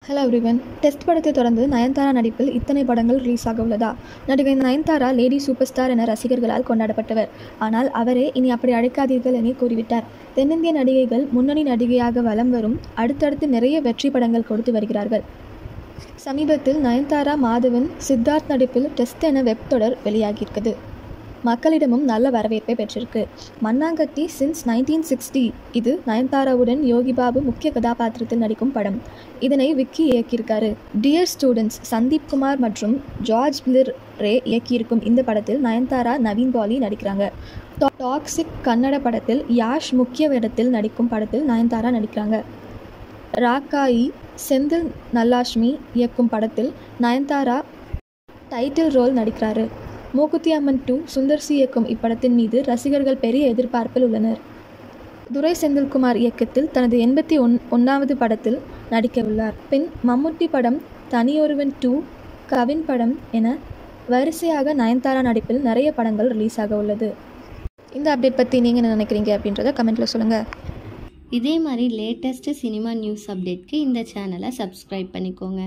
Hello everyone. Test படத்தை தொடர்ந்து நயன்தாரா நடிப்பில் இத்தனை படங்கள் ரிலீஸ் ஆக உள்ளதா? நடிகை நயன்தாரா லேடி சூப்பர் ஸ்டார் என ரசிகர்களால் கொண்டாடப்பட்டவர். ஆனால் அவரே இனி அப்படி அழைக்காதீர்கள் என கூறிவிட்டார். தென்னிந்திய நடிகைகள் முன்னணி நடிகையாக வலம் வரும் அடுத்தடுத்து நிறைய வெற்றி படங்கள் கொடுத்து வருகிறார்கள். சமீபத்தில் நயன்தாரா, மாதவன், சித்தார்த் நடிப்பில் டெஸ்ட் என வெப் தொடர் வெளியாகியிருக்குது. மக்களிடமும் நல்ல வரவேற்பை பெற்றிருக்கு. மண்ணாங்கட்டி சின்ஸ் 1960 இது நயன்தாராவுடன் யோகி பாபு முக்கிய கதாபாத்திரத்தில் நடிக்கும் படம். இதனை விக்கி இயக்கியிருக்காரு. டியர் ஸ்டூடெண்ட்ஸ் சந்தீப் குமார் மற்றும் ஜார்ஜ் பிளிர் ரே இயக்கியிருக்கும் இந்த படத்தில் நயன்தாரா, நவீன் பாலி நடிக்கிறாங்க. டாக்ஸிக் கன்னட படத்தில் யாஷ் முக்கிய வேடத்தில் நடிக்கும் படத்தில் நயன்தாரா நடிக்கிறாங்க. ராக்காயி செந்தில் நல்லாஷ்மி இயக்கும் படத்தில் நயன்தாரா டைட்டில் ரோல் நடிக்கிறாரு. மூக்குத்தி அம்மன் 2 சுந்தர் சி இயக்கும் இப்படத்தின் மீது ரசிகர்கள் பெரிய எதிர்பார்ப்பில் உள்ளனர். துரை செந்தில்குமார் இயக்கத்தில் தனது 81வது படத்தில் நடிக்கவுள்ளார். பின் மம்முட்டி படம், தனியொருவன் 2, கவின் படம் என வரிசையாக நயன்தாரா நடிப்பில் நிறைய படங்கள் ரிலீஸ் ஆக உள்ளது. இந்த அப்டேட் பற்றி நீங்கள் என்ன நினைக்கிறீங்க அப்படின்றத கமெண்ட்டில் சொல்லுங்கள். இதே மாதிரி லேட்டஸ்ட்டு சினிமா நியூஸ் அப்டேட்க்கு இந்த சேனலை சப்ஸ்கிரைப் பண்ணிக்கோங்க.